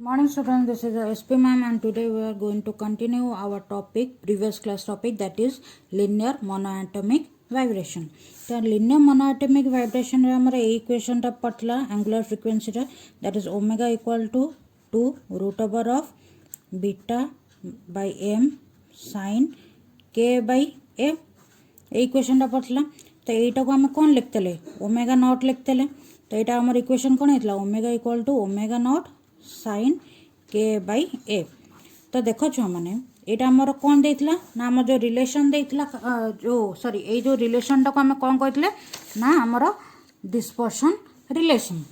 Morning students, this is SP ma'am and today we are going to continue our topic, previous class topic, that is linear monoatomic vibration. तो linear monoatomic vibration रे हमारे equation टा पटला angular frequency टा, that is omega equal to 2 root over of beta by m sin k by a equation टा पटला. तो एटा को हम कौन लिखते ले ओमेगा नॉट लिखते ले. तो एटा हमारे इक्वेशन कौन है omega equal to omega naught sine k by A. तो देख छुआ मैंने यहाँ आमर कौन देला ना आम जो रिलेशन देला जो सॉरी ये जो रिलेशनटा को आम कौन कहते ना आमर डिस्पर्सन रिलेशन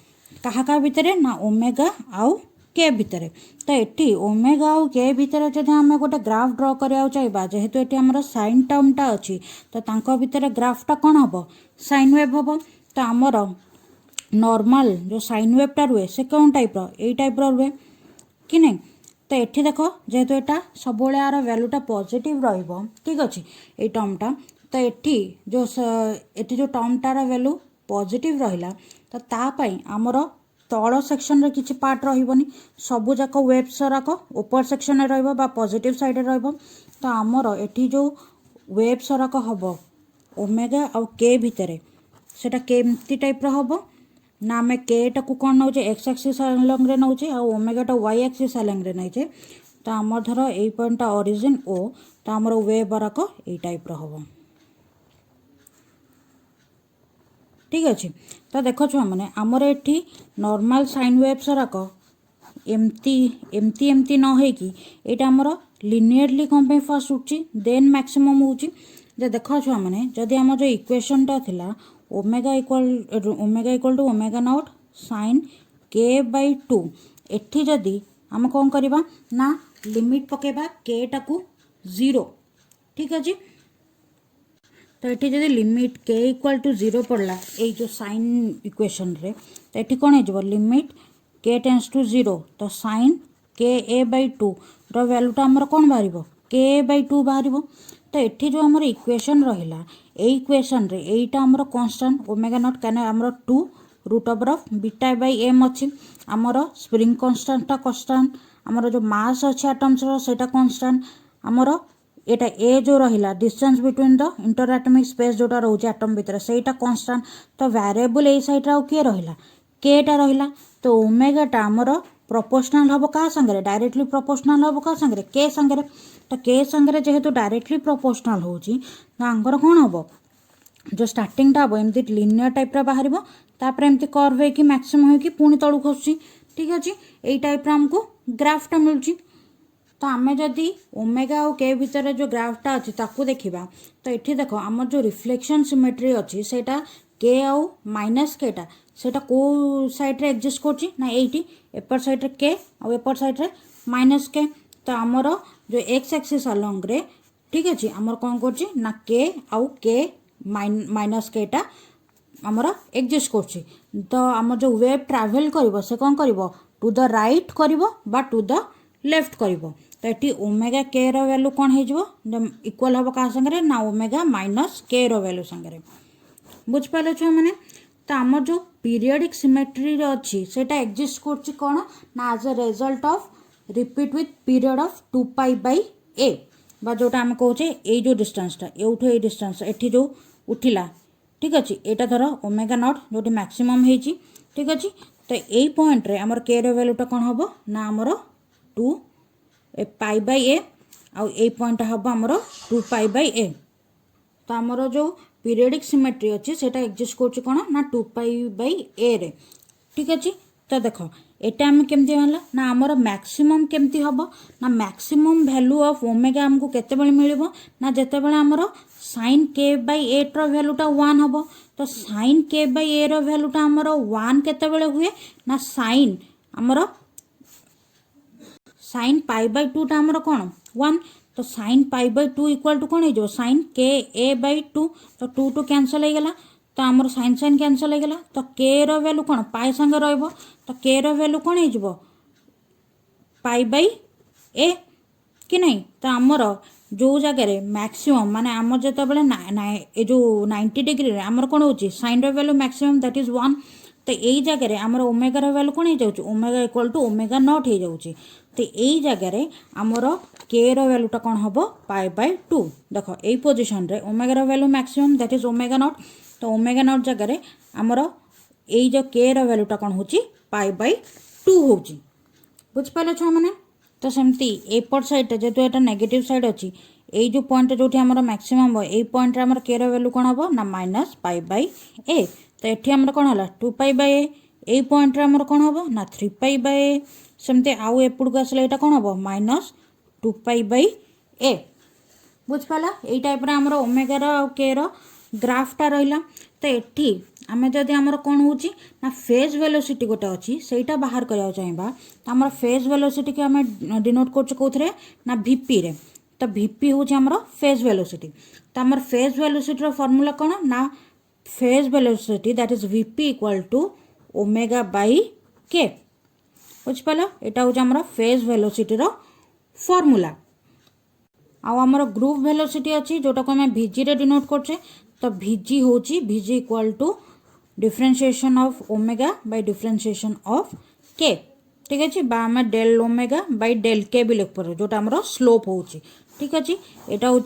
क्या भितर ना ओमेगा आउ के भितर. तो ये ओमेगा आउ के भितर जब आम गोटे ग्राफ ड्र करा चाहिए जेहेतु ये आमर साइन टर्मटा अच्छी तो भितर ग्राफटा कौन हम साइन वेव हम. तो आमर नॉर्मल जो साइन वेवटा रुए से कौन टाइप रो टाइप रुए कि नहीं. तो ये देख जेहेतु यहाँ सब यार वैल्यूटा पॉजिटिव रहिबो ठीक अच्छे ये टर्मटा. तो ये जो ये जो टर्मटार वैल्यू पॉजिटिव रहिला तो तापाई आमर तल सेक्शन रे किछि पार्ट रहिबोनी सबु जाक वेव्स राक ऊपर सेक्शन रे रहइबो बा पॉजिटिव साइड रे रहइबो. तो आमर एठी जो वेव्स राक हबो ओमेगा और के भितरे सेटा केमती टाइप रो हबो ना आम के टाक कौन नौचे एक्स एक्सिस अलंग रे नौचे आ ओमेगाटा वाई एक्सिस अलंग रे नौचे. तो आम धर ये पॉइंटा ओरिजिन ओ तो आमर वेव गुराक ये टाइप हम ठीक अच्छे. तो देख छुआ मैंने आमर ये नॉर्मल साइन वेव्स गुराक एमती एमती एमती न होइकी एटा आमर लिनियरली कौन पे फर्स्ट उठी देन मैक्सिमम होची. देख छुआ मैंने जदि आम जो इक्वेशनटा थिला omega equal to omega naught sine k by 2 एठी जदि आम कौन करवा ना लिमिट पकेबा के टाकू 0 ठीक अच्छे. तो ये जदि लिमिट के इक्वल टू 0 पड़ला ये जो साइन इक्वेशन रे तो ये कौन हो लिमिट के टेंस टू 0 तो साइन के ए बाई 2 रैल्यूटा आमर कौन बाहर के बाई 2 बाहर. तो ये जो आमर इक्वेशन रहा इक्वेशन रे एटा आमर कांस्टेंट ओमेगा नॉट कहना आमर 2 root over of beta by M अच्छी आमर स्प्रिंग कांस्टेंटटा कांस्टेंट आमर जो मास अच्छे एटम्स सेटा कांस्टेंट आमर एटा ए जो रहिला distance between the inter atomic space जोटा रोचे एटम भितर सेटा कांस्टेंट. तो वेरिएबल ए साइड रे किए रहिला केटा रहिला. तो ओमेगाटा आमर प्रोपोर्शनल हम क्या संगे डायरेक्टली प्रोपोर्शनल हम क्या संगे के संगे. तो के संगे जेहेतु डायरेक्टली प्रोपोर्शनल होची तो आंकर कौन हम जो स्टार्टिंगटा हम एमती लिनियर टाइप बाहर तापर एमती कर्व हो मैक्सिमम हो पुणी तलू खसुची ठीक अच्छे यही टाइप आमको ग्राफटा मिलूँ. तो आम जदि ओमेगा और के भितर जो ग्राफटा अच्छी ताकू देखा तो ये देख आम जो रिफ्लेक्शन सिमेट्री अच्छी सेटा के आउ माइनस केटा सेटा को साइड रे एग्जिस्ट करछि ना एटी एपर साइड रे के और एपर साइड रे माइनस के. तो आमर जो एक्स एक्सिस अलंग रे ठीक अच्छे आमर कौन करछि ना के आउ के माइनस केटा आमर एग्जिस्ट करछि. तो आम जो वेव ट्रैवल करिवो से कौन करिवो टू द राइट करिवो बा टू द लेफ्ट करिवो. तो ये ओमेगा के रो वैल्यू कौन हो इक्वल हम क्या संगे ना ओमेगा माइनस के रो वैल्यू संगे बुझिपारे छुआ मैंने. तो आम जो पीरियडिक सिमेट्री अच्छी सेटा एग्जिस्ट करछि कौन ना as a result of repeat with period of 2 pi by a बा जोटा आम कहे ये जो डिस्टेंसटा एठू ये डिस्टेंस एठी जो उठिला ठीक अच्छे यहाँ धर ओमेगा नॉट जो मैक्सिमम होती ठीक अच्छे. तो यही पॉइंट रे आमर के रो वैल्यूटा कौन हम ना आमर 2 पाई बाई ए आउ ये पॉइंट हम आमर 2 पाई बाई ए. तो आमर जो पीरियडिक सिमेट्री अच्छी सेटा एग्जिस्ट करछि कौन ना 2 पाई बाई ए रे ठीक अच्छे. तो देख एटा आम केमती होला ना आमर मैक्सिमम केमती हम ना मैक्सिमम वैल्यू ऑफ ओमेगा आमको केतेबेले मिलिबो ना जेतेबेले आमर साइन के बाई 8 रो वैल्यूटा 1 हम. तो साइन के बाई ए रो वैल्यूटा आमर 1 केतेबेले हुए ना साइन आमर साइन पाई बाई 2 टा आमर कौन 1. तो sine pi by 2 equal to कौन हो साइन के ए बाई 2 तो 2 टू कैंसल हो गला. तो आमर साइन साइन कैंसल हो गला. तो के रो वैल्यू कौन पाई संगे रहिबो तो के रो वैल्यू कौन हो पाई बाई ए कि नहीं. तो आमर जो जगह मैक्सिमम माने आम जो ये जो 90 डिग्री रे आमर कौन हो साइन रो वैल्यू मैक्सिमम दैट इज 1. तो यही जगह आमर ओमेगार वैल्यू कौन हो जाऊँ omega equal to omega naught हो जाऊँ तो यही जगह आमर के रैल्यूटा कौन हम π/2 देख यही पोजिशन रे ओमेगार value maximum that is omega naught तो ओमेगा नॉट जगह आमर यही जो के रैल्यूटा कौन हो π/2 हो बुझिपारे छुआ मैंने तो सेमती एपट साइड जेहेतु यहाँ नेगेटिव साइड अच्छी यही जो पॉइंट जो मैक्सिमम यही पॉइंट आम के रैल्यू कौन हम ना -π/a तो ये आमर कौन है 2π/a यही पॉइंट आमर कौन हम ना 3π/a सेमती आउ एपट को आसले यहाँ कौन हम -2π/a बुझिपाला यही टाइप आमर ओमेगार आ के ग्राफटा रहा तो ये आम जदि आमर कौन हो फेज वेलोसिटी गोटे अच्छी से बाहर करने चाहिए तो आम फेज वेलोसिटी की आम डिनोट कौन ना VP रे तो VP हूँ आमर फेज वेलोसिटी तो आमर फेज वेलोसिटी फॉर्मूला कौन ना phase velocity that is VP equal to ω/k बुझिपाल यहाँ हूँ आमर फेज वेलोसिटी फॉर्मूला आमर ग्रुप वेलोसिटी अच्छी जोटा को आम VG रे डिनोट करछे तो VG हूँ VG equal to differentiation of omega by differentiation of k ठीक अच्छे आम डेल ओमेगा बाय डेल के भी लिख पारे जोटा आमर स्लोप हो ठीक अच्छे यहाँ हूँ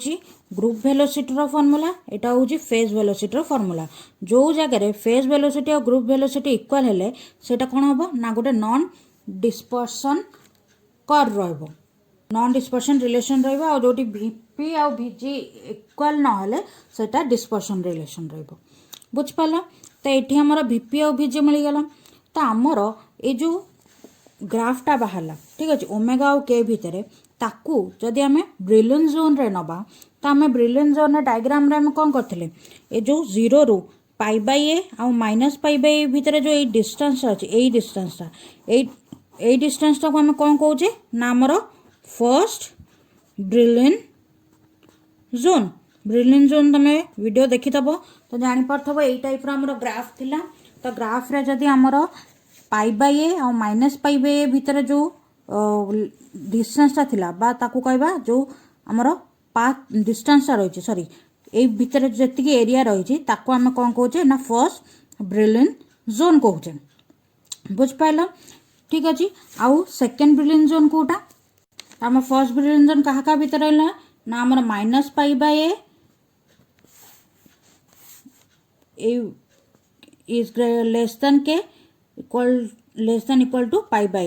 ग्रुप वेलोसिटी फॉर्मूला यहाँ हूँ फेज वेलोसिटी फॉर्मूला जो जगह फेज वेलोसिटी और ग्रुप वेलोसिटी इक्वल हेले सेटा कौन हम ना गोटे नॉन डिस्पर्सन कर रहिबो नॉन डिस्पर्सन रिलेशन रहिबो और जोटी VP और VG इक्वल न हेले सेटा डिस्पर्सन रिलेशन रहिबो बुझिपाल तो ये आमर VP और VG मिलगला तो आमर ये जो ग्राफटा बाहरला ठीक अच्छे ओमेगा और के भितर ताकू जदि आम ब्रिलियंट जोन रे नबा तो आम ब्रिलियंट जोन डायग्राम रे आम कौन करथिले ये जो 0 रु π/a और -π/a भितर जो ये डिस्टेंस अच्छे यही डिस्टेंसटा यही डिस्टेंसटा को आम कौन कहे ना आमर फर्स्ट ब्रिलियंट जोन तुम वीडियो देखिथबो तो जानी पारथबो एई टाइप रो हमर ग्राफ थिला तो ग्राफ रे जदि हमर π/a और -π/a भितर जो डिस्टेंसटा थिला बा ताकू कहबा जो हमर पाथ डिस्टेंसटा रहिछि सॉरी एई भितर जतिकी एरिया रहिछि ताकू हम कोन कहउछे ना फर्स्ट ब्रिलियंट जोन कहउछे बुझ पाइलो ठीक अछि आउ सेकंड ब्रिलियंट जोन कोटा आम फर्स्ट ब्रिलियंट जोन कहा का भितर रहला ना हमर -π/a is less than k less than equal to π/a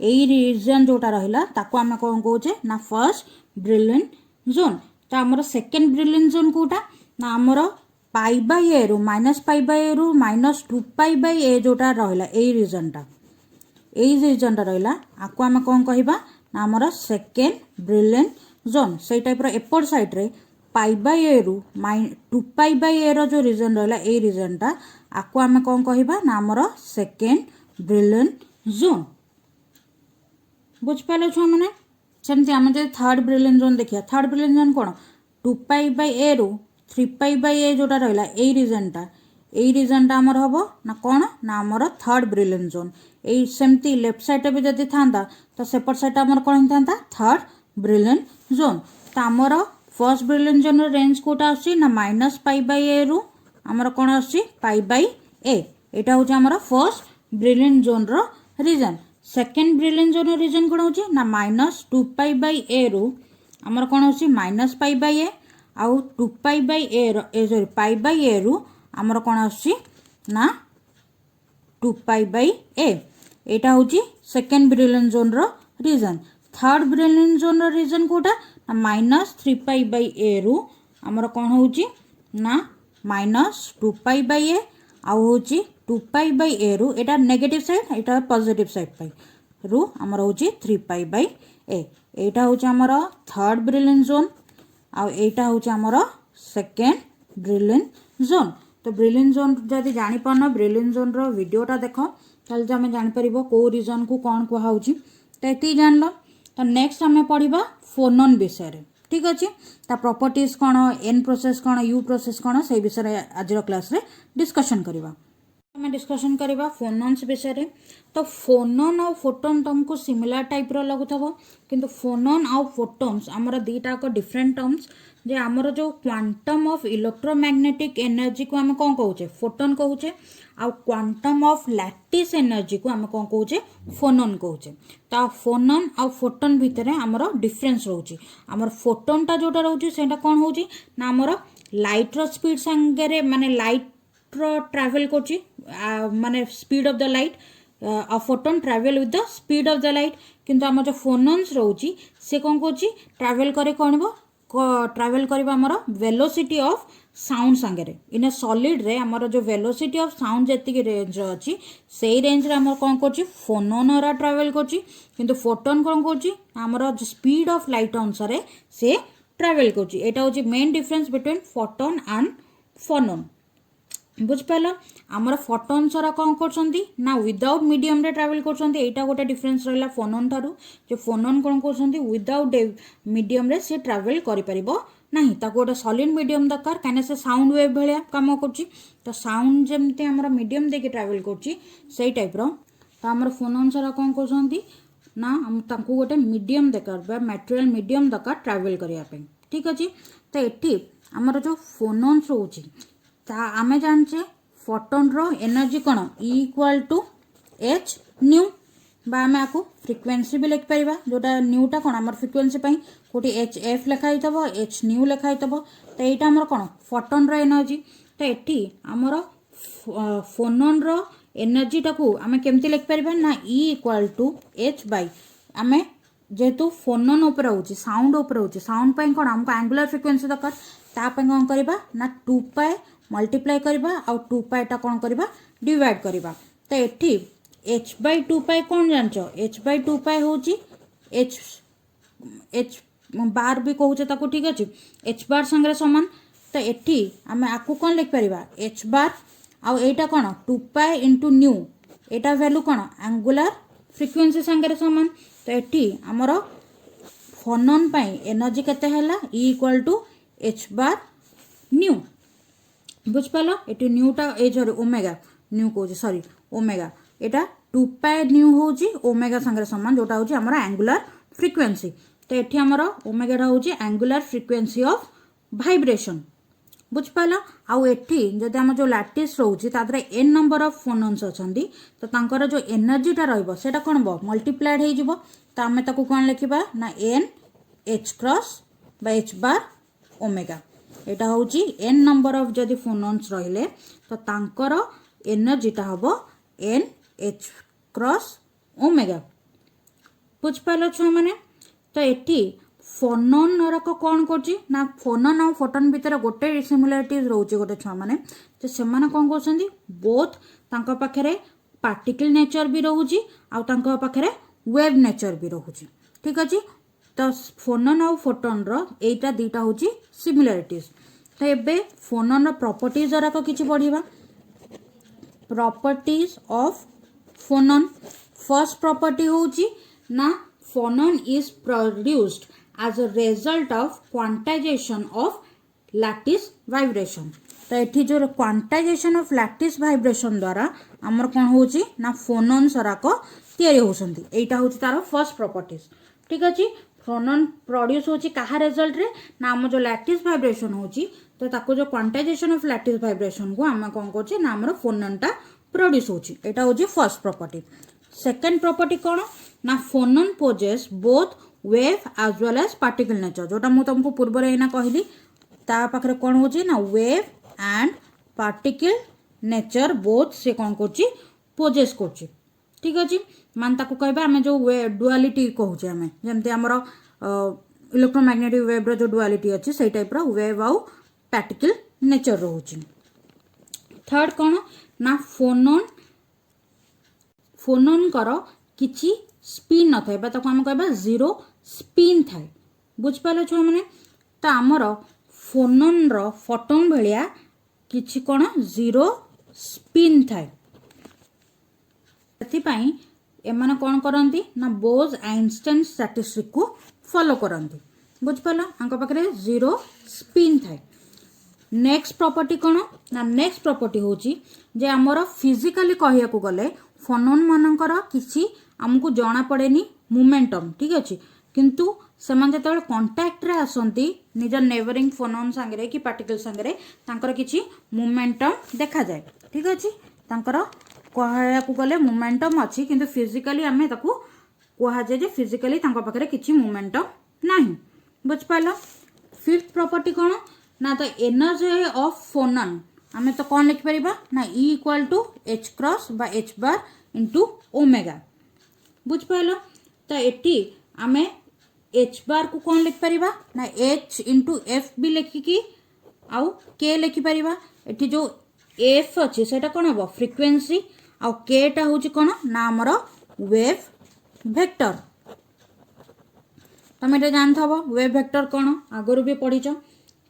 यही रीजन जोटा रहा ताको आम कौन कहे ना फर्स्ट ब्रिलियंट जोन तो आमर सेकेंड ब्रिलियंट जोन कोटा ना आमर π/a रु -π/a रु -2π/a जोटा रहा यही रीजनटा रहा आपको आम कौन कहबा ना आमर सेकेंड ब्रिलियंट जोन से टाइप एपट साइड रे π/a रु 2π/a जो रीजन रहा यही रीजनटा आपको आम कौन कहबा ना आमर सेकेंड ब्रिलियंट जोन बुझिपाल छुआ मैंने सेमती आम जो थर्ड ब्रिलियंट जोन देखिए थर्ड ब्रिलियंट जोन कौन 2π/a रु 3π/a जोटा रहा यही रीजनटा आमर हम ना कौन ना आमर थर्ड ब्रिलियंट जोन यही सेमती लेफ्ट साइड भी जब था तो सेपट साइड आमर कौन होता थर्ड ब्रिलियंट जोन तो आमर फर्स्ट ब्रिलियंट जोन रेंज कोटा आसी ना -π/a रु आमर कौन आसी π/a यहाँ हूँ आमर first brilliant zone region second brilliant zone region कौन हो ना -2π/a रु आमर कौन हो -π/a आउ 2π/a सॉरी π/a रु आमर कौन आसी ना 2π/a यहाँ हूँ second brilliant zone region third brilliant zone region कोटा ना -3π/a रु आमर कौन हो ना -2π/a आउ हूँ 2π/a रु एटा नेगेटिव साइड एटा पॉजिटिव साइड रु आमर हूँ 3π/a यहाँ हूँ आमर थर्ड ब्रिलियंट जोन आउ यहाँ हूँ आमर सेकेंड ब्रिलियंट जोन तो ब्रिलियंट जोन जदि जानी पारन ब्रिलियंट जोन वीडियोटा देख ताल आम जापर कौ रीजन को कौन कहूँ तो ये जान लो तो नेक्स्ट आम पढ़ा फोनोन विषय ठीक अच्छे ता प्रॉपर्टीज कौन एन प्रोसेस कौन यू प्रोसेस कौन से विषय आज क्लास रे डिस्कशन करवा आम डिस्कसन करवा फोनन्स विषय। तो फोनन आउ फोटोन तुमको सिमिलर टाइप लगुव किंतु फोनन आउ फोटोन्स आमर दीटा डिफरेंट टर्म्स जे आमर जो क्वांटम ऑफ इलेक्ट्रोमैग्नेटिक एनर्जी को आम कौन कहे फोटोन कहे आउ क्वांटम ऑफ लैटिस एनर्जी को आम कौन कहे फोनन कहे। तो फोनन आउ फोटोन भितर आमर डिफरेन्स रोचे आमर फोटोनटा जोटा रोचे सेटा कौन हो ना आमर लाइट्र स्पीड सांगे माने लाइट ट्रावेल करची माने स्पीड ऑफ द लाइट आ photon travel with the speed of the light किंतु आम जो फोनन्स रोची से कौन कौची ट्रावेल करे कौन ट्रावेल करबा हमर वेलोसिटी ऑफ साउंड सांगे इन सॉलिड रे हमर जो वेलोसिटी ऑफ साउंड जेतिक रेंज अछि सेही रेंज रे हमर कोन करछि फोनन रा ट्रावेल करछि किंतु फोटोन कोन करछि हमर स्पीड ऑफ लाइट अनुसार से ट्रावेल करछि। एटा होछि main difference between photon and phonon बुझिपाल। आमर फोटोन सारा कौन करछंती ना विदाउट मीडियम रे ट्रावेल करछंती एटा गोटे डिफरेंस रहला फोनन ठारू जे फोनन कौन करछंती विदाउट मीडियम रे से ट्रावेल करि परिबो नहीं ताको गोटे सॉलिड मीडियम दरकार कने से साउंड वेव भलिया काम करछि। तो साउंड जेमते हमर मीडियम देके ट्रावेल करछि सेही टाइप रो तो हमर फोनन सारा कौन करछंती ना हम ताको गोटे मीडियम दरकार बा मटेरियल मीडियम दरकार ट्रावेल करिया पे ठीक अछि। तो एठी हमर जो फोनन्स होछि ता आमे जानचे फोटोन रो एनर्जी कौन इक्वल टू एच न्यू बा आमे आकु फ्रिक्वेंसी भी लिख परिबा जोटा न्यूटा कौन हमर फ्रिक्वेंसी पई कोटी एच एफ लिखाई तबो एच न्यू लिखाई तबो तो एटा हमर कौन फोटोन रो एनर्जी। तो एठी हमर फोनन रो एनर्जी टाकू आमे केमती लिख परिबा ना E equal to H by आमे जेतु फोनन ऊपर होची साउंड ऊपर होची साउंड पई कौन हमको एंगुलर फ्रिक्वेंसी दरकार ता पई कोन करबा ना 2 पाई मल्टीप्लाई करबा आउ 2 पाई टा कोन करबा डिवाइड करबा। तो एठी h बाय 2 पाई कोन जानचो h बाय 2 पाई होची h बार भी कहूचे ताको ठीक अछि h बार संगे समान। तो एठी हमें आकु कोन लिख परिबा h बार आउ एटा कोन 2 पाई इनटू न्यू एटा वैल्यू कोन एंगुलर फ्रिक्वेंसी संगे समान। तो एठी हमरो फोनन पाई एनर्जी केते हैला e equal to h bar nu बुझपाल। एटी न्यूटा ए सॉरी ओमेगा न्यू कहूँ सॉरी ओमेगा एटा 2 पाई न्यू होची ओमेगा संगे समान जोटा होची हमर एंगुलर फ्रिक्वेंसी। तो एठी हमर ओमेगा रा होची एंगुलर फ्रिक्वेंसी ऑफ वाइब्रेशन बुझपाल। आउ एठी जदि हम जो लैटिस रहउची तादरे n नंबर ऑफ फोनन्स अछंती तो तांकर जो एनर्जी टा रहइबो सेटा कोन बो मल्टीप्लाइड हे जिवो तो हमें ताकू कोन लिखिबा ना n h cross bye h बार ओमेगा एटा होची n नंबर ऑफ जदि फोनन्स रहिले तो तांकर एनर्जी टा हबो n h क्रॉस ओमेगा बुझपाल छुआ माने। तो एठी फोनन रक कौन करछि ना फोनन और फोटोन भितर गोटे सिमिलरिटीज रोचे गोटे छुआ माने तो से माने कौन करछंती बोथ तांका पाखरे पार्टिकल नेचर भी रहउची आ तांका पाखरे वेव नेचर भी रहउची ठीक अछि। तो फोनन और फोटोन रो एटा दीटा होची सिमिलरिटीज। तो एबे फोनन रो प्रॉपर्टीज रक किछि पढिबा properties of phonon. First property होची ना phonon is produced as a result of quantization of lattice vibration। तो एठी जो क्वांटाइजेशन ऑफ लैटिस वाइब्रेशन द्वारा हमर कोन होची ना फोनन सराक तयारी होसंती एटा होची तार फर्स्ट प्रॉपर्टीज ठीक अछि। फोनन प्रोड्यूस होची काहा रिजल्ट रे ना हम जो लैटिस वाइब्रेशन होची तो ताको जो क्वांटाइजेशन ऑफ लैटिस वाइब्रेशन को हम कोन करछि ना हमर फोननटा प्रोड्यूस होची एटा होची फर्स्ट प्रॉपर्टी। सेकंड प्रॉपर्टी कोन ना phonon possess both wave as well as particle nature जोटा मु तुमको पूर्व रे ना कहली ता पाखरे कोन होची ना wave and particle nature both से कोन करची पोजेस करची ठीक अछि। मान ताको कहबा हमें जो डुअलिटी कहूचे हमें जेमते हमरो इलेक्ट्रोमैग्नेटिक वेव रो जो डुअलिटी अछि सेही टाइप रो वेव आउ पार्टिकल नेचर रहउची। थर्ड कोन ना फोनन करो किछि स्पिन न थाए बा ताको हम कहबा जीरो स्पिन थाए बुझपालो छुआ माने। तो आमर फोनन रो फोटोन भलिया किछि कोन जीरो स्पिन थाए सेति पई एमाने कोन करंती ना बोज आइंस्टाइन स्टैटिस्टिक को फॉलो करंती बुझपालो आंका पाखरे जीरो स्पिन थाए। नेक्स्ट प्रॉपर्टी कौन ना नेक्स्ट प्रॉपर्टी होची जे आमर फिजिकली कहिया को गले फोनोन मानकर किसी आमको जना पड़ेनी मोमेंटम ठीक अच्छे किंतु सेमान जो कंटाक्ट रे आसंती निज नेबरिंग फोनोन सांगरे कि पार्टिकल सांगरे तांकर किसी मोमेंटम देखा जाए ठीक अच्छे तांकर कहया को गले मोमेंटम अच्छी किंतु फिजिकली आमे ताकू कहा जाए जे फिजिकली तांको पाखरे किसी मोमेंटम नाही बुझ पाइल। फिफ्थ प्रॉपर्टी कौन ना तो एनर्जी ऑफ फोनन आमे तो कौन लिख परिबा ना E equal to H cross बा H बार इंटू ओमेगा बुझ पाइल। तो एटी आमे H बार को कौन लिख परिबा ना H इंटू F भी लिखिकी आउ K लिखि परिबा एटी जो F अच्छे सेटा कौन हम फ्रिक्वेंसी आउ K टा हूँ कौन ना आमर वेव वेक्टर तुम ये जानथ वेव वेक्टर कौन आगु भी पढ़ीच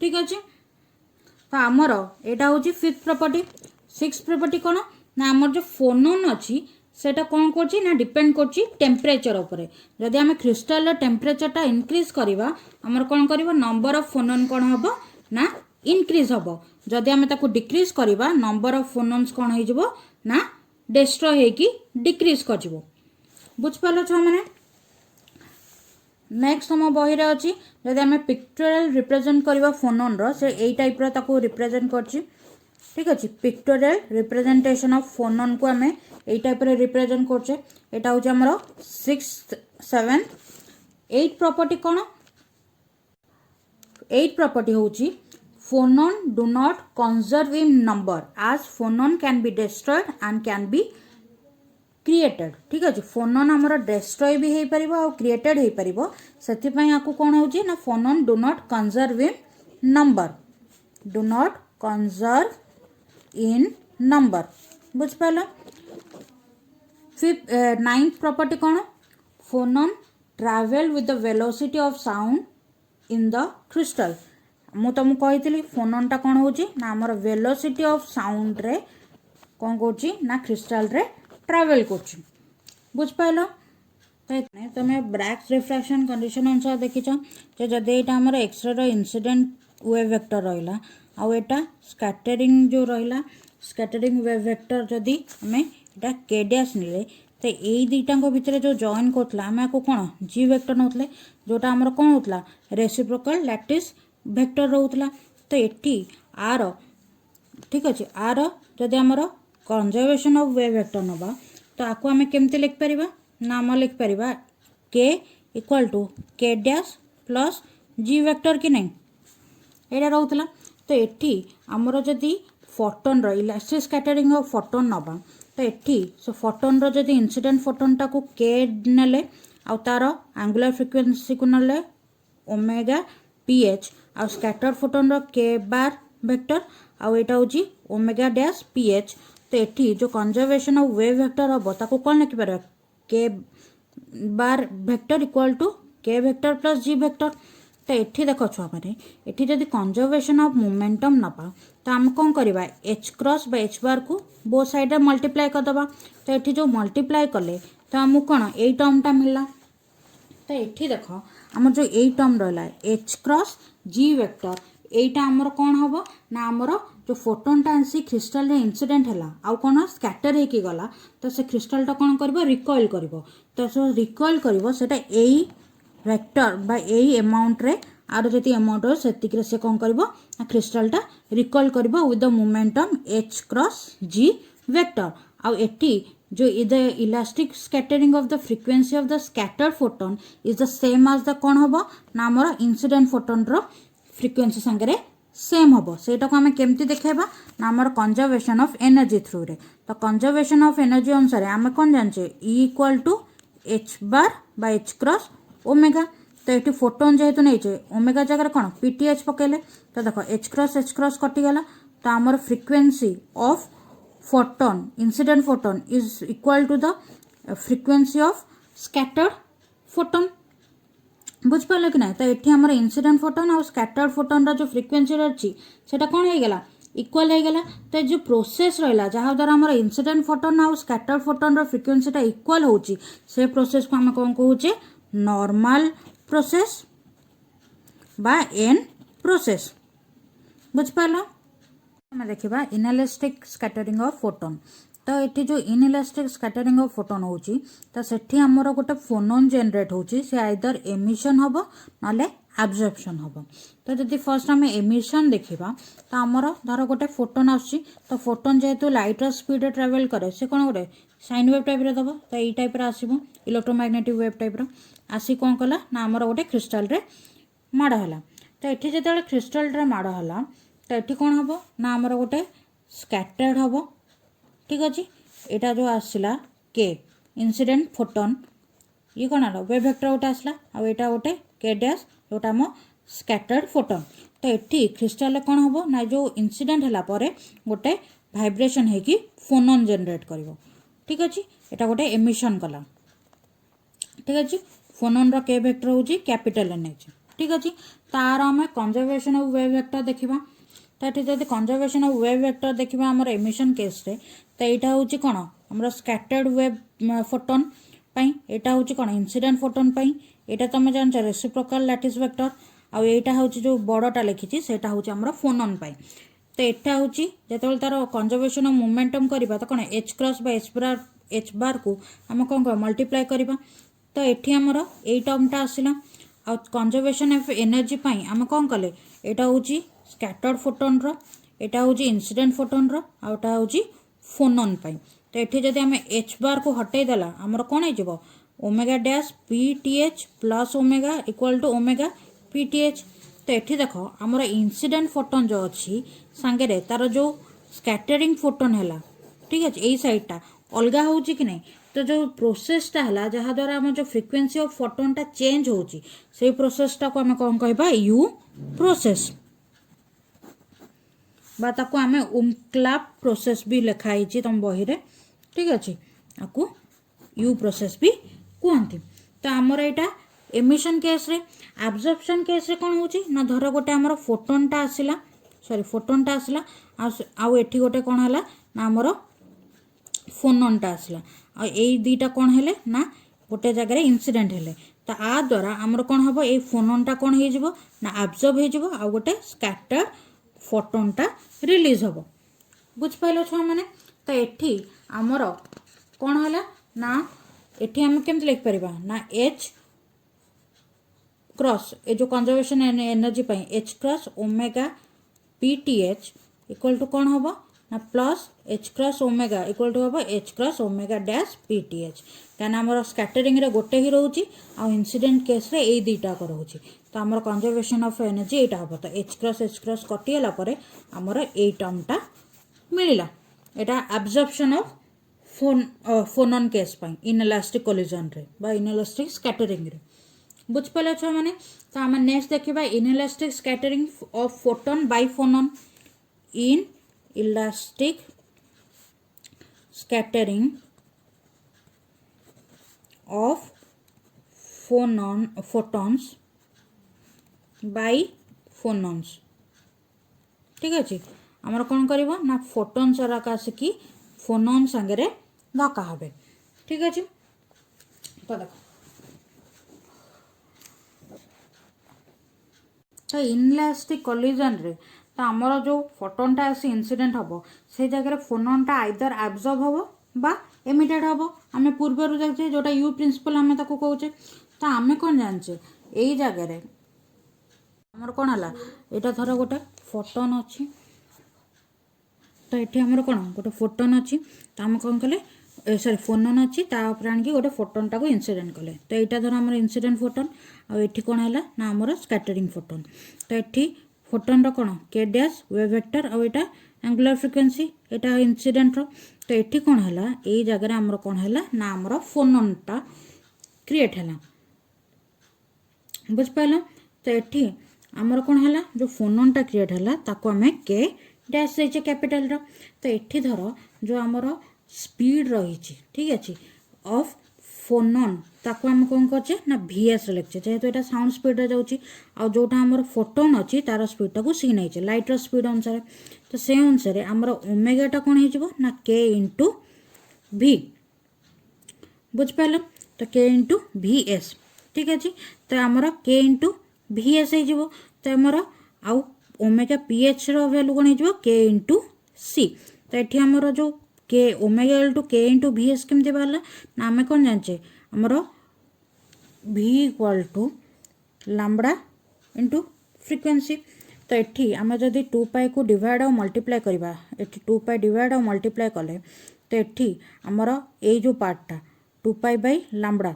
ठीक अच्छे। तो आमर यहाँ हूँ फिफ्थ प्रॉपर्टी। सिक्स प्रॉपर्टी कौन ना आमर जो फोनोन अच्छी सेटा कौन करछि ना डिपेंड करछि टेम्परेचर उपरे जदि आम क्रिस्टाल टेम्परेचरटा इनक्रीज करवा आमर कौन करवा नंबर ऑफ फोनोन कौन हम ना इनक्रीज हम जदि आम ताको डिक्रीज करवा नंबर ऑफ फोनोन्स कौन हो ना डिस्ट्रॉय होगी डिक्रीज कर बुझ पाल छुआ मैंने। नेक्स्ट हम बही रे अच्छी जदि आम पिक्टोरियल रिप्रेजेंट करवा फोनोन से यही टाइप ताको रिप्रेजेंट करछि ठीक अच्छे पिक्टोरियल रिप्रेजेंटेशन ऑफ फोनोन को आम यही टाइप रिप्रेजेंट करछे एटा हूँ आमर 6 7 8 प्रॉपर्टी कौन 8 प्रॉपर्टी हूँ phonon do not conserve in number आज phonon can be destroyed and can be created ठीक अच्छे फोनोन आमर डिस्ट्रॉय भी हो पार और क्रिएटेड हो पार से आपको कौन हो ना phonon do not conserve in number do not conserve in number बुझ पाल। नाइन्थ प्रॉपर्टी कौन phonon travel with the velocity of sound in the crystal मु तुमको कही फोनोन टा कौन हो ना आमर वेलोसिटी ऑफ साउंड रे कौन कर ना क्रिस्टल रे ट्रैवल कर बुझ पाल। तुम ब्रैग्स रिफ्रैक्शन कंडीशन अनुसार देखीच जदि यहाँ आमर एक्सरे इंसिडेंट वेव वेक्टर रहा आउ एटा स्कैटरिंग जो रहा स्कैटरिंग वेव वेक्टर जदि आम एटा के डैश निले तो यही दुईटा भितर जो जॉइन करता आम आपको कौन जी वेक्टर नौले जोटा आमर कौन होता रेसिप्रोकल लैटिस वेक्टर रोला तो ये आर ठीक अच्छे आर जदि आमर कंजर्वेशन ऑफ वेव वेक्टर नवा तो आपको आम केमती लिख पार ना आम लिख पार के इक्वल टू के डैश प्लस जी वेक्टर कि नहीं यहाँ रोला तो ये आमर जदि photon elastic scattering of photon नवा तो ये से फोटोन जदि इंसिडेंट फोटोन टाको के नेले आउ तार एंगुलर फ्रिक्वेंसी को नेले ओमेगा पीएच आउ स्कैटर फोटोन के बार वेक्टर आउ एटा होची ओमेगा डैश पीएच तो ये जो कंजर्वेशन ऑफ वेव वेक्टर हम ताको कौन लिखि पार के बार वेक्टर इक्वल टू के वेक्टर प्लस जी वेक्टर तो ये देख छुआ मैंने ये जदि कंजर्वेशन ऑफ मोमेंटम नपा तो आम कौन करवा एच क्रॉस बा एच बार को बो साइड रे मल्टीप्लाई करदे तो ये जो मल्टीप्लाई कले तो आमको कौन यही टर्मटा मिलला तो ये देख आम जो यही टर्म रहा एच क्रॉस जी वेक्टर यहीटा आमर कौन हम ना आमर जो फोटोनटा आसी क्रिस्टाल रे इंसिडेंट है आउ कौन स्कैटर होकी गला तो से क्रिस्टालटा कौन कर रिकॉइल कर तो से रिकॉइल कर सेटा यही वेक्टर बा यही अमाउंट रे आर जति अमाउंट हो सेतिक रे से कौन करबो क्रिस्टालटा रिकॉइल करबो with the momentum H cross G vector आउ एटी जो the elastic scattering of the frequency of the scattered photon is the same as the कौन हम ना आमर इंसिडेंट फोटोन रो फ्रिक्वेंसी संगे सेम हम से आम केमती देखेबा ना आमर कंजर्वेशन ऑफ एनर्जी थ्रू रे तो कंजर्वेशन ऑफ एनर्जी अनुसार आम कौन जाने E इक्वल टू एच बार बा एच क्रॉस ओमेगा तो ये फोटोन जेहेतु नहीं ओमेगा जगह कौन पीटीएच पकेले तो देख एच क्रॉस कटिगला तो आमर frequency of photon incident photon is equal to the frequency of scattered photon बुझ पारे कि ना तो ये आमर इंसिडेंट फोटोन और स्कैटर्ड फोटोन जो फ्रिक्वेंसी अच्छी से कौन हो गला इक्वल हो गला तो जो प्रोसेस रहा जहाँ द्वारा आमर इंसिडेंट फोटोन और स्कैटर्ड फोटोन फ्रिक्वेंसीटा इक्वल होची से प्रोसेस को आम कौन कहे नॉर्मल प्रोसेस बा एन प्रोसेस बुझ पार। आम देखा इनइलास्टिक स्कैटरिंग ऑफ फोटोन। तो ये जो इनइलास्टिक स्कैटरिंग ऑफ फोटोन होची तो सेठी हमर गोटे फोनोन जनरेट होची से आइदर एमिशन हबो नाले एब्जॉर्प्शन हबो। तो जदि फर्स्ट आम एमिशन देखा तो आमर धर गोटे फोटोन आसी तो फोटोन जेहेतु लाइटर स्पीड ट्रावेल करे से कौन गोटे साइन वेव टाइप दब तो यही टाइप आसो इलेक्ट्रोमैग्नेटिक वेव टाइप आसी कौन कला ना आमर गोटे क्रिस्टाल रे माड़ है। तो ये जो क्रिस्टाल रे माड़ है तो ये कौन हम ना आमर गोटे स्कैटर्ड हम। ठीक अच्छे यहाँ जो आसला के इनसीडेंट फोटोन ये कौन है वेव वेक्टर गोटे आसला आउ यहाँ गोटे के डैश जोटा आम स्कैटर्ड फोटोन। तो ये क्रिस्टाल कौन हम ना जो इनसीडेंट है गोटे भाइब्रेशन होगी फोनोन जनरेट कर। ठीक अच्छे यहाँ गोटे एमिशन कला। ठीक अच्छे फोनोन रो के वेक्टर हूँ कैपिटल एन एच। ठीक अच्छे तार आम कंजर्वेशन ऑफ वेव वेक्टर देखा। तो ये जब कंजर्वेशन ऑफ वेव वेक्टर देखा आम एमिशन केस रे तो यहाँ हूँ कौन आम स्कैटर्ड वेव फोटोन यहाँ हूँ कौन इनसीडेंट फोटोन यहाँ तुम जान रेसिप्रोकल लैटिस वेक्टर आउ यहाँ हूँ जो बड़टा लिखी से हूँ आम फोनोन। तो यहाँ हूँ जो तार कंजर्वेशन ऑफ मोमेंटम करवा तो कौन एच क्रॉस बा एच बार को आम कौन कह मल्टीप्लाई करवा। तो ये आमर यही टर्मटा आसला आ कंजर्वेशन ऑफ एनर्जी आम कौन कले यहाँ हूँ स्कैटर्ड फोटोन यहाँ हूँ इनसीडेंट फोटोन आउटा हूँ फोनोन। तो ये जब आम एच बार को हटई देला आमर कौन हो omega dash P T H plus omega equal to omega P T H. तो ये देख आमर इनसीडेंट फोटोन जो अच्छी सांगे तार जो स्कैटरिंग फोटोन है। ठीक अच्छे यही सैडटा अलग हो कि नहीं। तो जो प्रोसेसटा है जहाँ द्वारा आम जो फ्रिक्वेंसी ऑफ फोटोनटा चेंज होची से प्रोसेसटा को आम कौन कहबा यू प्रोसेस बा ताको आमे उमक्लाप प्रोसेस भी लिखाई तुम बही रे। ठीक अच्छे आपको यू प्रोसेस भी कहते। तो आमर यहाँ एमिशन केस रे एब्जॉर्प्शन केस रे कौन होची ना धर गोटे आमर फोटोनटा आसला सॉरी फोटोनटा आसला आउ एठी गोटे कौन है ना आमर फोनोनटा आसला आ यही दुईटा कौन है ना गोटे जगह इनसीडेंट है। तो आ द्वारा आमर कौन हम ये फोनोनटा कौन हो ना एब्जॉर्ब हो गोटे स्कैटर्ड फोटोनटा रिलीज हम। बुझिपाल छुआ मैंने। तो ये आमर कौन है ना ये आम केमती लिखिपर ना एच क्रॉस ये जो conservation energy h cross omega P T h equal to कौन हम ना plus h cross omega equal to हम h cross omega dash P T h. क्या आम स्कैटरिंग रे गोटे ही रोचे आ इनसीडेंट केस रे यही दुईटा रोचे। तो आम कंजर्वेशन ऑफ एनर्जी यहाँ हम। तो एच क्रॉस कटिगला आमर यही टर्मटा मिलला। यहाँ absorption of phonon case inelastic collision रे बा इनइलास्टिक स्कैटरिंग रे। बुझिपाल छुआ मैंने। तो आम नेक्स्ट देखा inelastic scattering of photon by phonon. Inelastic scattering of photons by phonons. ठीक अच्छे आमर कौन कर ना फोटोन सराक आसिकी फोनॉन सांगे धक्का हे। ठीक अच्छे तो देख तो इनइलास्टिक कोलिजन रे तो आमर जो फोटोनटा आसी इनसीडेंट हम से जगह फोनोनटा आइदर एब्जॉर्ब हम बा एमिटेड हम। आम पूर्वर जाचे जोटा यू प्रिंसिपल आम ताको कहचे। तो आम कौन जाने यही जगह आमर कौन है यहाँ धर गोटे फोटोन अच्छी। तो ये आमर कौन गोटे फोटोन अच्छी तो आम कौन कले सॉरी फोनोन अच्छी तापर आनिकी गोटे फोटोनटा को इनसीडेंट कले। तो यहाँ धर आम इनसीडेंट फोटोन आठी कौन है ना आमर स्कैटरिंग फोटोन। तो ये फोटोन कौन के डैश वेव वेक्टर और यहाँ एंगुलर फ्रिक्वेंसी यहाँ इनसीडेंट रो। तो ये कौन है यही जगह आमर कौन है ना आमर फोनोनटा क्रिएट है। बुझिपाल। तो ये आमर कौन है जो फोनोनटा क्रिएट है ताको आम के डैश देचे कैपिटल रो। तो ये धर जो आमर स्पीड रही। ठीक अच्छे ऑफ फोनोन ताको आम कौन करचे ना VS लिखे जेहेतु यहाँ साउंड स्पीड रे जाऊँगी आ जोटा आमर फोटोन अच्छी तार स्पीडटा को सी नहीं लाइटर स्पीड अनुसार। तो से अनुसार आमर ओमेगाटा कौन हो ना के इंटू V। बुझिपाल। तो के इंटू VS। ठीक अच्छे तो आमर के इंटू VS हो। तो आमर आउ ओमेगा पीएच रो वैल्यू कौन हो के इंटू सी। तो ये आमर जो k omega equal to k into v s केमती बाहर ना आम कौन जाने आमर v equal to lambda into frequency. तो ये आम जदि 2 पाई को डिवाइड और मल्टीप्लाई करवा ये 2 पाई डिवाइड और मल्टीप्लाई कले तो ये आमर ये जो पार्टा 2 पाई बाई लैम्बडा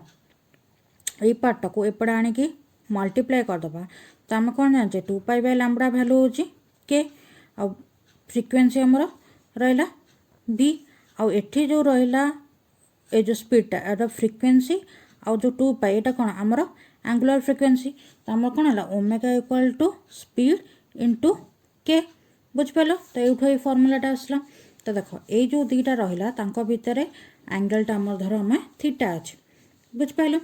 ये पार्टा को एपटे आणिकी मल्टीप्लाई करदे तो आम कौन जाने 2 पाई बाई लैम्बडा भैल्यू हो के आ फ्रिक्वेंसी आमर रहा भी आउ एठी जो रहा ये जो स्पीडटा एटा फ्रिक्वेंसी आउ जो 2 पाई एटा कौन आमर एंगुलर फ्रिक्वेंसी। तो आमर कौन है omega equal to speed into k बुझिपाल। तो ये फर्मूलाटा आसला। तो देख ये जो दुईटा रहा भितर एंगलटा आमर धर आम थीटा अच्छे बुझिपाल।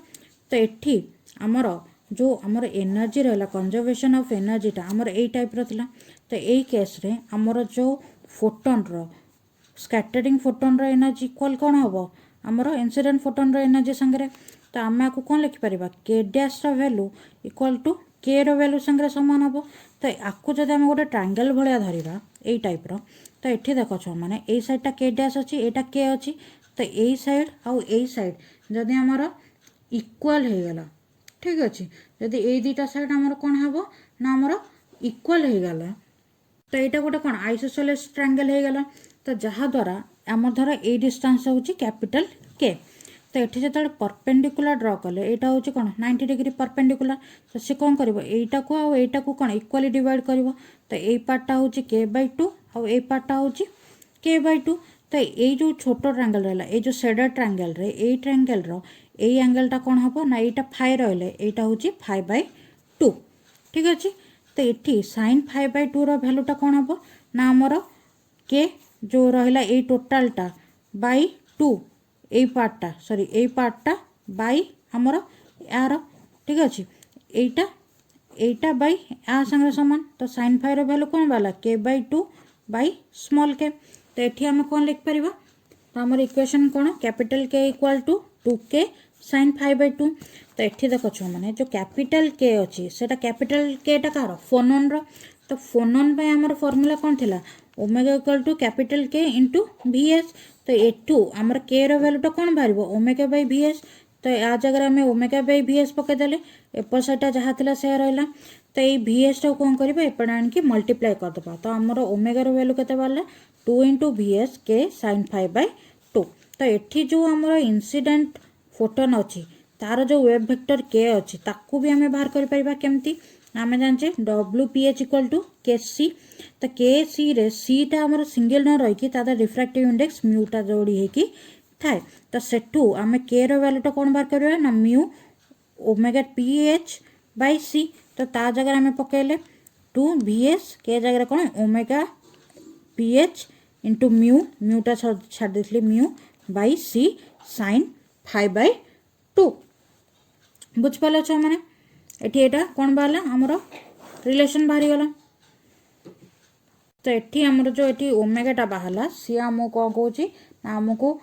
तो ये आमर जो आमर एनर्जी रहा कंजर्वेशन ऑफ एनर्जीटा आमर ए टाइप रहा। तो यही केस रे आमर जो फोटोन रो स्कैटरिंग फोटोन रो एनर्जी इक्वल कौन हम आमर इंसिडेंट फोटोन रो एनर्जी संगे। तो आम आपको कौन लिखिपर के डैश वैल्यू इक्वल टू के रो वैल्यू संगे सामान हम। तो आपको जब आम गोटे ट्रायंगल भाया धरवा यही टाइप रो तो ये देख छो मैंने यही साइडटा के डैश अच्छी एटा के अच्छी। तो यही साइड आउ यही साइड जदि आमर इक्वल हो गला ठीक अच्छे जदि ये दुईटा साइड आमर कौन हम ना आमर इक्वल हो गला तो यहाँ गोटे कौन आइसोसेलेस ट्रायंगल हो गला। तो जहाद्वारा आम धर ए डिस्टेंस हूँ कैपिटल के। तो ये जो परपेंडिकुलर ड्र कले यहाँ हूँ कौन 90 डिग्री परपेंडिकुलर। तो सी कौन कर यटा को आईटा को कौन इक्वाली डिवाइड कर। तो यही पार्टा हूँ के बाई 2 आउ यही पार्टा हूँ के बाई 2। तो ये जो छोट ट्रायंगल रहा ये जो सेडर ट्रायंगल रे यही ट्रायंगल रो यही एंगलटा कौन हम ना यहाँ फाइ रहा यहाँ हूँ 5/2 ठीक अच्छे। तो ये sin 5/2 भैल्यूटा कौन हम ना आमर के जो रहा ये टोटालटा बाई 2 यही पार्टा सॉरी यही पार्टा बाई आमर यार ठीक अच्छे यहीटा यहीटा बाई या संगे सामान। तो sin 5 भैल्यू कौन बाला के बाई 2 बाई स्मॉल के। तो ये आम कौन लिखिपर तो आमर इक्वेशन कौन कैपिटल के इक्वल टू 2k sin 5/2। तो ये देख छो मैंने जो कैपिटल के अच्छी से कैपिटल केटा कार फोनोन रो। तो फोनोन पे आमर फॉर्मूला कौन थिला ओमेगा इक्वल टू कैपिटल के इंटू भी एस। तो एटू आमर के रो वैल्यूटा कौन बाहर ओमेगा बाई भी एस। तो या जगह आम ओमेगा बाई भी एस पकईदे एपट साइडटा जहाँ थी से रहा। तो ये भी एस टा कौन कर एपटे आणिकी मल्टीप्लाई करदे। तो आमर ओमेगा रो वैल्यू के बाहर 2 इंटू भी एस के sin 5/2। तो ये जो आमर इंसिडेंट फोटोन अच्छी तार जो वेव वेक्टर के अच्छी ताकू भी आम बाहर कर केमती आम जाने WPH इक्वल टू के सी। तो के सी रे सीटा आमर सिंगल न रही रिफ्रैक्टिव इंडेक्स म्यूटा जोड़ी होगी थाए। तो सेठू आम के रो वैल्यूटा कौन बाहर करवा ना म्यू ओमेगा PH बाई सी। तो ता जगह आम पकड़े 2 VS के जगह कौन ओमेगा PH इंटू म्यूटा छाड़ देती म्यू बाई सी sin 5/2 बुझिपाल छो मैंने ये कौन बाहर आमर रिलेशन बाहरी गला। तो ये आमर जो ये ओमेगाटा बाहर सी आमको कौन कौच आमको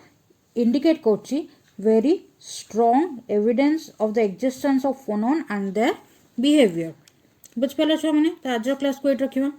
इंडिकेट कर very strong evidence of the existence of phonon and their behaviour बुझिपाल छो मैंने। तो आज क्लास को ये रखा।